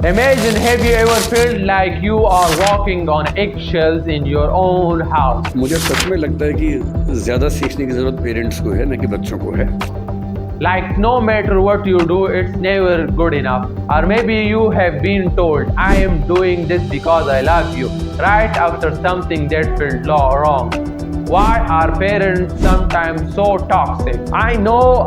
Imagine, have you ever felt like you are walking on eggshells in your own house? मुझे सच में लगता है कि ज़्यादा सीखने की ज़रूरत पेरेंट्स को है, न कि बच्चों को है। Like no matter what you do, it's never good enough. Or maybe you have been told, I am doing this because I love you, right after something that felt wrong. Why are parents sometimes so toxic? I know,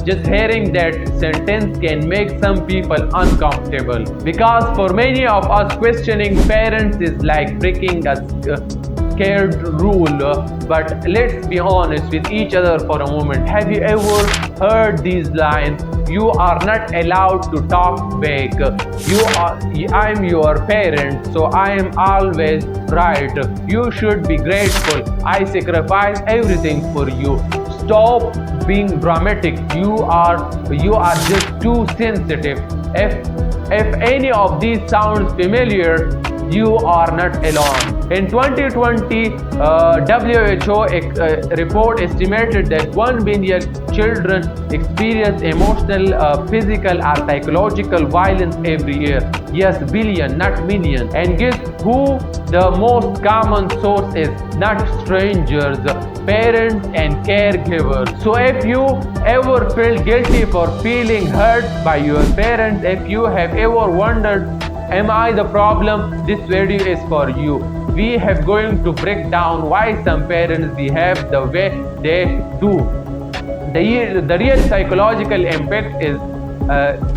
just hearing that sentence can make some people uncomfortable. Because for many of us, questioning parents is like breaking a scared rule. But let's be honest with each other for a moment. Have you ever heard these lines? You are not allowed to talk back. I'm your parent, so I am always right. You should be grateful. I sacrifice everything for you. Stop being dramatic. You are just too sensitive. If any of these sounds familiar, you are not alone. In 2020, WHO report estimated that 1 billion children experience emotional, physical, or psychological violence every year. Yes, billion, not million. And guess who the most common source is? Not strangers, parents and caregivers. So if you ever feel guilty for feeling hurt by your parents, if you have ever wondered, am I the problem? This video is for you. We have going to break down why some parents behave the way they do. The real psychological impact is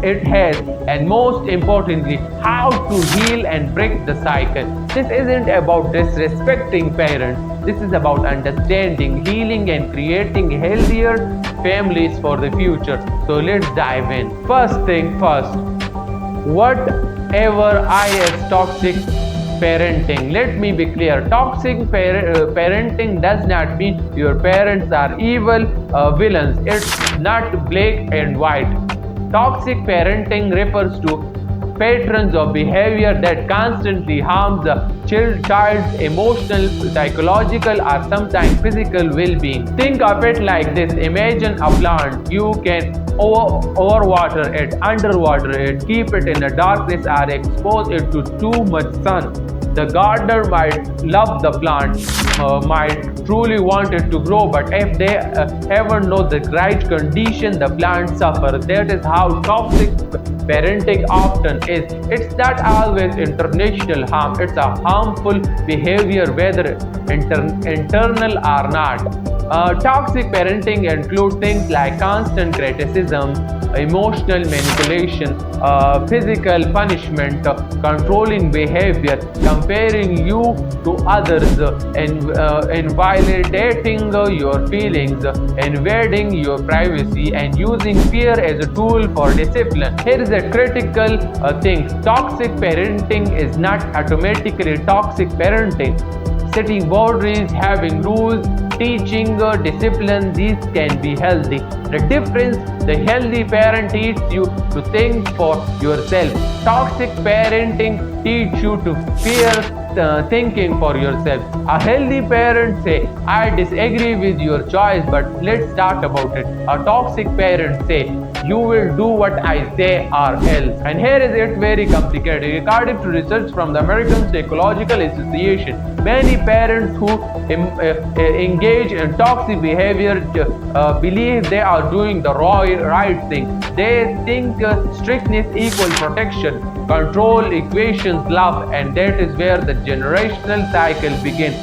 it has, and most importantly, how to heal and break the cycle. This isn't about disrespecting parents. This is about understanding, healing, and creating healthier families for the future. So let's dive in. First thing first, whatever I as toxic parenting. Let me be clear. Toxic parenting does not mean your parents are evil villains. It's not black and white. Toxic parenting refers to patterns of behavior that constantly harms the child's emotional, psychological, or sometimes physical well-being. Think of it like this. Imagine a plant. You can overwater it, underwater it, keep it in the darkness, or expose it to too much sun. The gardener might love the plant, might truly want it to grow, but if they ever know the right condition, the plant suffers. That is how toxic parenting often is. It's not always intentional harm, it's a harmful behavior, whether internal or not. Toxic parenting includes things like constant criticism, emotional manipulation, physical punishment, controlling behavior, comparing you to others, invalidating your feelings, invading your privacy, and using fear as a tool for discipline. Here is a critical thing. Toxic parenting is not automatically toxic parenting. Setting boundaries, having rules, teaching discipline, these can be healthy. The difference, the healthy parent teaches you to think for yourself. Toxic parenting teaches you to fear thinking for yourself. A healthy parent say, I disagree with your choice, but let's talk about it. A toxic parent say, you will do what I say or else. And here is it very complicated. According to research from the American Psychological Association, many parents who engage in toxic behavior believe they are doing the right thing. They think strictness equals protection, control equations love, and that is where the generational cycle begins.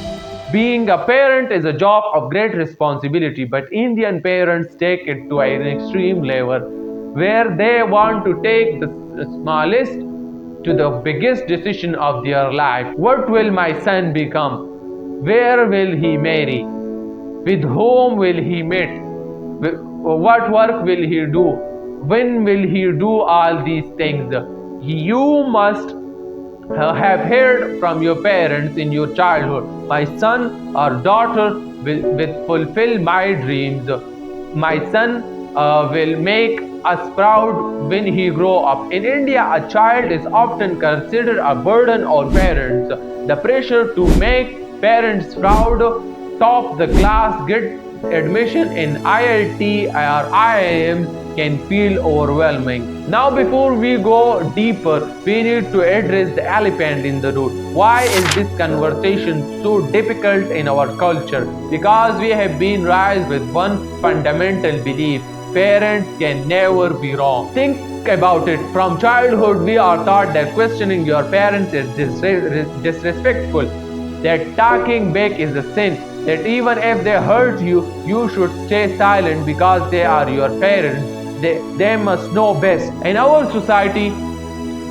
Being a parent is a job of great responsibility, but Indian parents take it to an extreme level where they want to take the smallest to the biggest decision of their life. What will my son become? Where will he marry? With whom will he meet? What work will he do? When will he do all these things? You must have heard from your parents in your childhood, my son or daughter will fulfill my dreams. My son will make us proud when he grow up. In India, a child is often considered a burden on parents. The pressure to make parents proud, top the class, get admission in IIT or IIMs, can feel overwhelming. Now, before we go deeper, we need to address the elephant in the room. Why is this conversation so difficult in our culture? Because we have been raised with one fundamental belief: parents can never be wrong. Think about it. From childhood, we are taught that questioning your parents is disrespectful, that talking back is a sin, that even if they hurt you, you should stay silent because they are your parents. They must know best. In our society,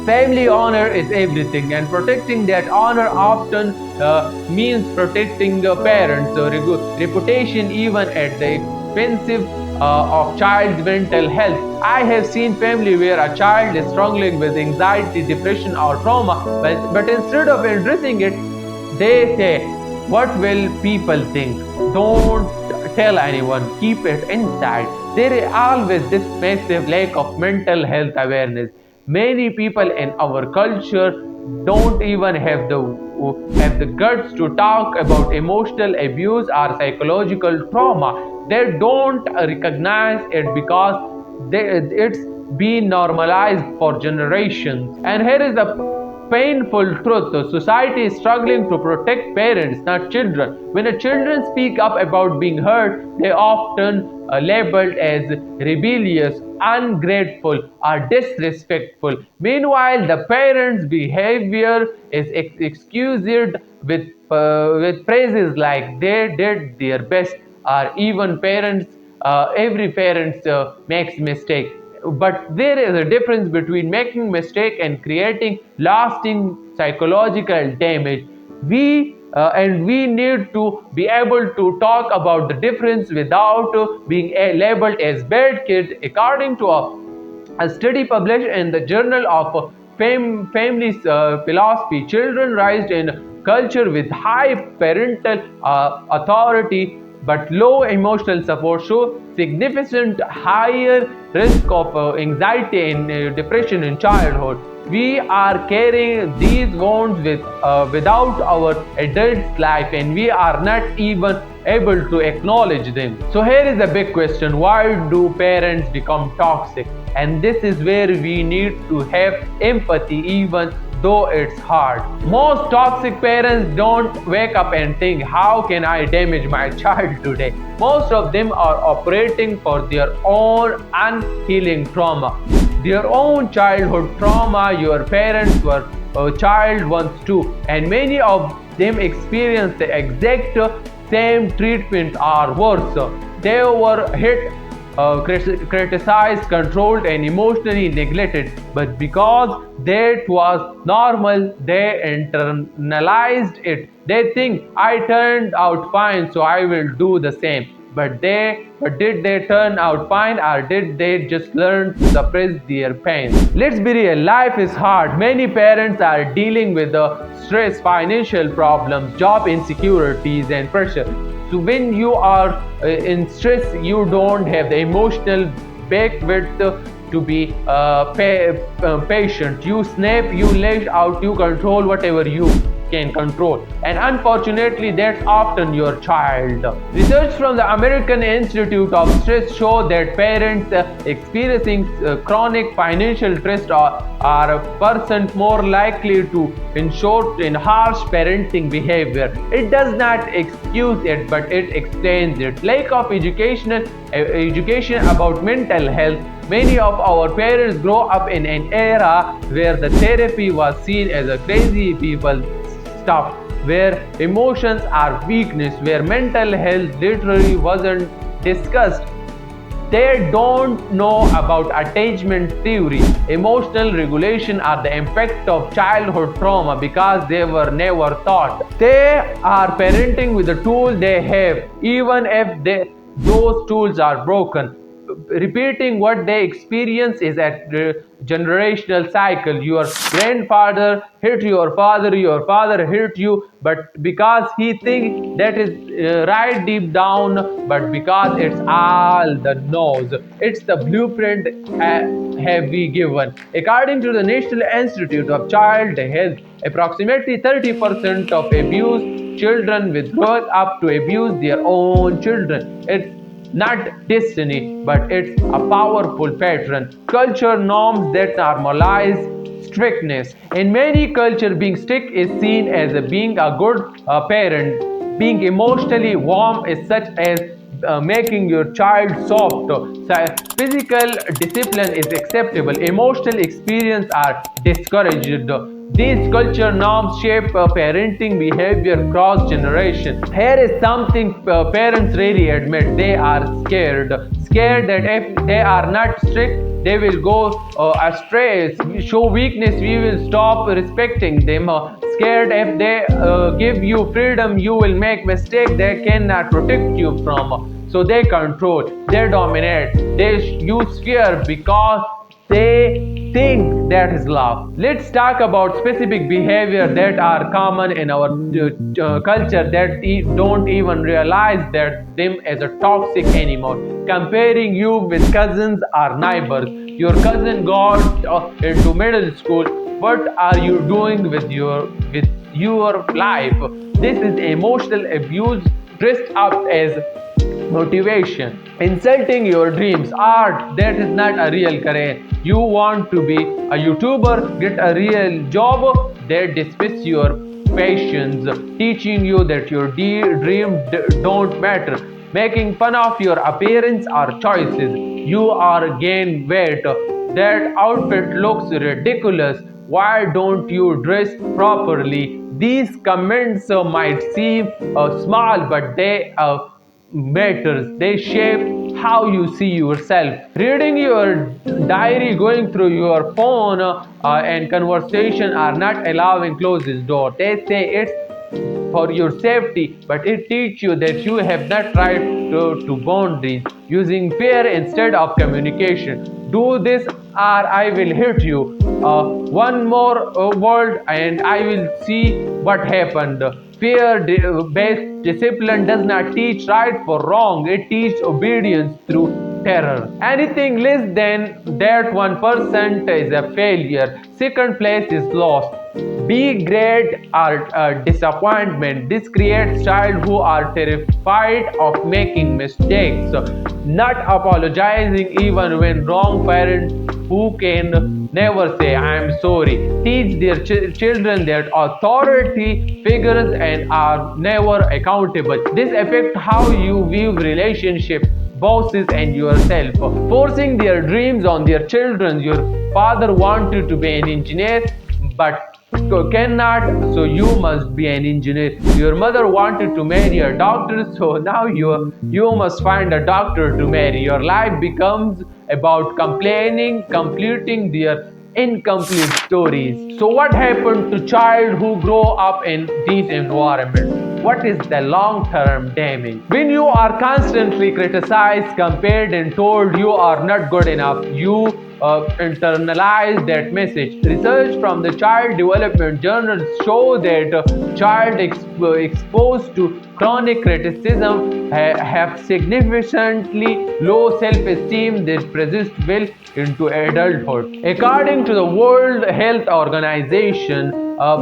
family honor is everything, and protecting that honor often means protecting the parents' reputation, even at the expensive of child's mental health. I have seen family where a child is struggling with anxiety, depression, or trauma, but instead of addressing it, they say, "What will people think? Don't tell anyone, keep it inside." There is always this massive lack of mental health awareness. Many people in our culture don't even have the guts to talk about emotional abuse or psychological trauma. They don't recognize it because it's been normalized for generations. And here is the painful truth: society is struggling to protect parents, not children. When a children speak up about being hurt, they often labeled as rebellious, ungrateful, or disrespectful. Meanwhile, the parents' behavior is excused with phrases like "they did their best," or even every parent makes mistake. But there is a difference between making mistake and creating lasting psychological damage. We need to be able to talk about the difference without being labeled as bad kids. According to a study published in the Journal of Family Philosophy, children raised in culture with high parental authority but low emotional support show significant higher risk of anxiety and depression in childhood. We are carrying these wounds without our adult life, and we are not even able to acknowledge them. So here is a big question: why do parents become toxic? And this is where we need to have empathy, even though it's hard. Most toxic parents don't wake up and think, "How can I damage my child today?" Most of them are operating for their own unhealing trauma, their own childhood trauma. Your parents were a child once too, and many of them experienced the exact same treatment or worse. They were hit, criticized, controlled, and emotionally neglected. But because that was normal, they internalized it. They think, "I turned out fine, so I will do the same." But did they turn out fine, or did they just learn to suppress their pain? Let's be real, life is hard. Many parents are dealing with the stress, financial problems, job insecurities, and pressure. So when you are in stress, you don't have the emotional bandwidth to be patient. You snap, you lash out, you control whatever you can control, and unfortunately that's often your child. Research from the American Institute of Stress show that parents experiencing chronic financial stress are a percent more likely to insult in harsh parenting behavior. It does not excuse it, but it explains it. Lack of education about mental health. Many of our parents grow up in an era where the therapy was seen as a crazy people stuff, where emotions are weakness, where mental health literally wasn't discussed. They don't know about attachment theory, emotional regulation, or the impact of childhood trauma because they were never taught. They are parenting with the tools they have, even if those tools are broken. Repeating what they experience is a generational cycle. Your grandfather hit your father hit you, but because he thinks that is right deep down, but because it's all the knows. It's the blueprint have we given. According to the National Institute of Child Health, approximately 30% of abused children will grow up to abuse their own children. not destiny, but it's a powerful pattern. Culture norms that normalize strictness. In many cultures, being strict is seen as being a good parent. Being emotionally warm is such as making your child soft. Physical discipline is acceptable. Emotional experience are discouraged. These culture norms shape parenting behavior cross generation. Here is something parents really admit: they are scared. Scared that if they are not strict, they will go astray, show weakness, we will stop respecting them. Scared if they give you freedom, you will make mistakes they cannot protect you from. So they control, they dominate, they use fear because they think that is love. Let's talk about specific behavior that are common in our culture that don't even realize that them as a toxic anymore. Comparing you with cousins or neighbors. Your cousin got into middle school. What are you doing with your life? This is emotional abuse dressed up as motivation. Insulting your dreams. Art that is not a real career. You want to be a YouTuber, get a real job. They dismiss your passions, teaching you that your dream don't matter. Making fun of your appearance or choices. You are gain weight. That outfit looks ridiculous. Why don't you dress properly? These comments might seem small, but they matters. They shape how you see yourself. Reading your diary, going through your phone, and conversation are not allowing closed door. They say it's for your safety, but it teach you that you have not right to boundaries. Using fear instead of communication. Do this or I will hit you. One more word and I will see what happened. Fear-based discipline does not teach right for wrong. It teaches obedience through terror. Anything less than that 1% is a failure. Second place is lost. Be great or disappointment. This creates child who are terrified of making mistakes, not apologizing even when wrong. Parents who can never say I am sorry teach their children that authority figures and are never accountable. This affects how you view relationships, bosses and yourself. Forcing their dreams on their children. Your father wanted to be an engineer but cannot, so you must be an engineer. Your mother wanted to marry a doctor, so now you must find a doctor to marry. Your life becomes about complaining, completing their incomplete stories. So what happened to child who grow up in these environments? What is the long-term damage? When you are constantly criticized, compared and told you are not good enough, you internalize that message. Research from the Child Development Journal show that child exposed to chronic criticism have significantly low self-esteem that persist well into adulthood. According to the World Health Organization,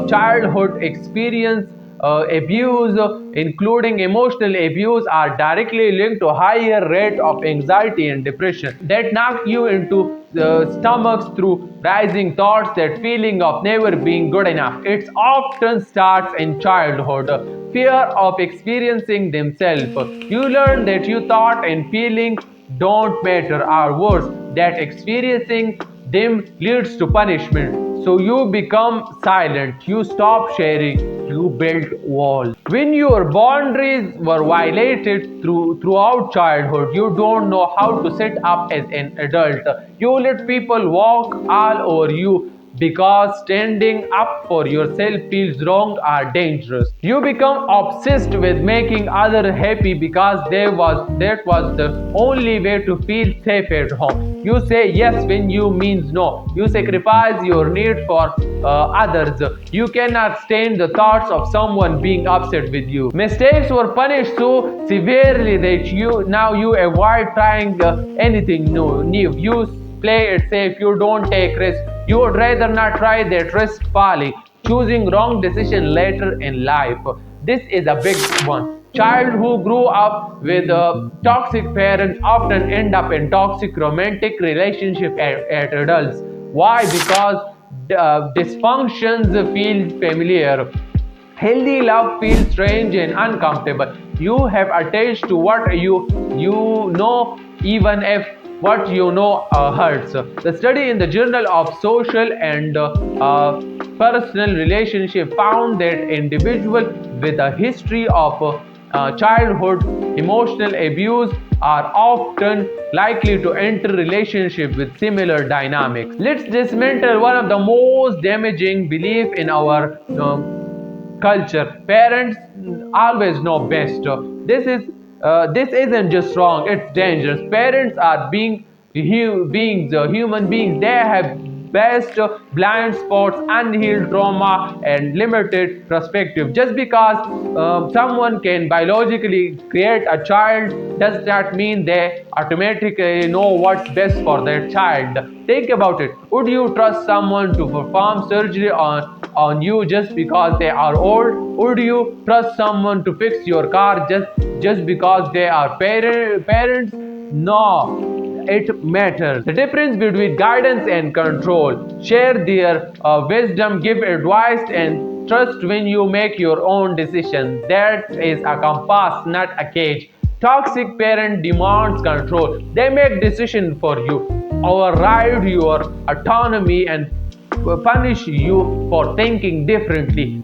childhood experience abuse, including emotional abuse, are directly linked to higher rate of anxiety and depression that knock you into the stomachs through rising thoughts, that feeling of never being good enough. It often starts in childhood. Fear of experiencing themselves. You learn that you thought and feeling don't matter, or worse, that experiencing them leads to punishment. So you become silent, you stop sharing, you build walls. When your boundaries were violated throughout childhood, you don't know how to set up as an adult. You let people walk all over you because standing up for yourself feels wrong or dangerous. You become obsessed with making others happy because that was the only way to feel safe at home. You say yes when you means no. You sacrifice your need for others. You cannot stand the thoughts of someone being upset with you. Mistakes were punished so severely that you avoid trying anything new. You play it safe. You don't take risks. You would rather not try that risk folly, choosing wrong decision later in life. This is a big one. Child who grew up with toxic parents often end up in toxic romantic relationship at adults. Why? Because dysfunctions feel familiar. Healthy love feels strange and uncomfortable. You have attached to what you know, even if what you know hurts. The study in the Journal of Social and Personal Relationship found that individuals with a history of childhood emotional abuse are often likely to enter relationship with similar dynamics. Let's dismantle one of the most damaging belief in our culture. Parents always know best. This isn't just wrong, it's dangerous. Parents are human beings. They have best blind spots, unhealed trauma, and limited perspective. Just because someone can biologically create a child, does that mean they automatically know what's best for their child? Think about it. Would you trust someone to perform surgery on you just because they are old? Would you trust someone to fix your car just because they are parents? No, it matters. The difference between guidance and control. Share their wisdom, give advice, and trust when you make your own decisions. That is a compass, not a cage. Toxic parent demands control. They make decisions for you, override your autonomy, and punish you for thinking differently.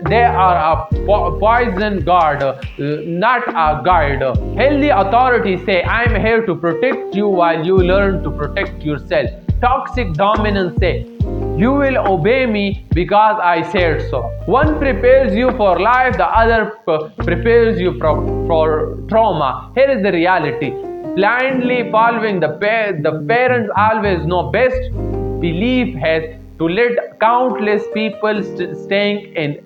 They are a poison guard, not a guide. Healthy authorities say, I'm here to protect you while you learn to protect yourself. Toxic dominance say, you will obey me because I said so. One prepares you for life, the other prepares you for trauma. Here is the reality. Blindly following the parents always know best belief has to let countless people staying in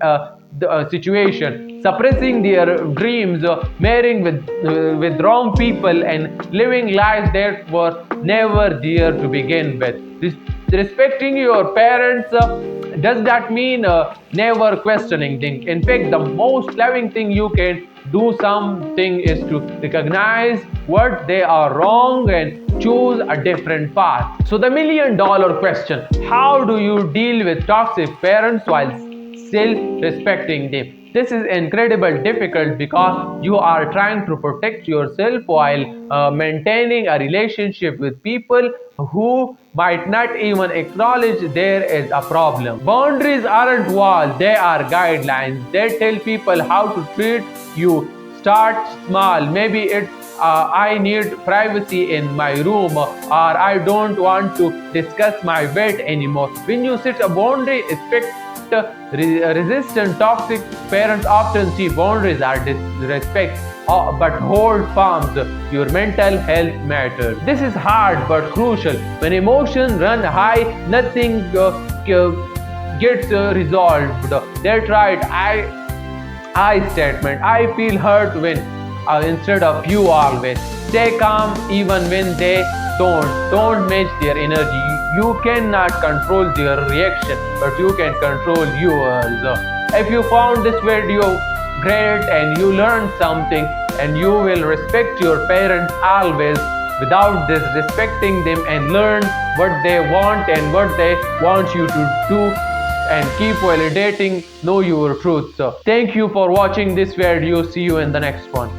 the situation, suppressing their dreams, marrying with wrong people, and living lives that were never there to begin with. Respecting your parents does that mean never questioning things. In fact, the most loving thing you can do something is to recognize what they are wrong and choose a different path. So the $1,000,000 question: how do you deal with toxic parents while still respecting them? This is incredibly difficult because you are trying to protect yourself while maintaining a relationship with people who might not even acknowledge there is a problem. Boundaries aren't walls, they are guidelines. They tell people how to treat you. Start small. Maybe it's I need privacy in my room, or I don't want to discuss my bed anymore. When you set a boundary, expect resistant toxic parents often see boundaries as disrespect, but hold firm. Your mental health matters. This is hard but crucial. When emotions run high, nothing gets resolved. That's right. I statement. I feel hurt when instead of you always. Stay calm even when they don't match their energy. You cannot control their reaction, but you can control yours. If you found this video great and you learned something, and you will respect your parents always without disrespecting them, and learn what they want and what they want you to do, and keep validating, know your truth. So thank you for watching this video. See you in the next one.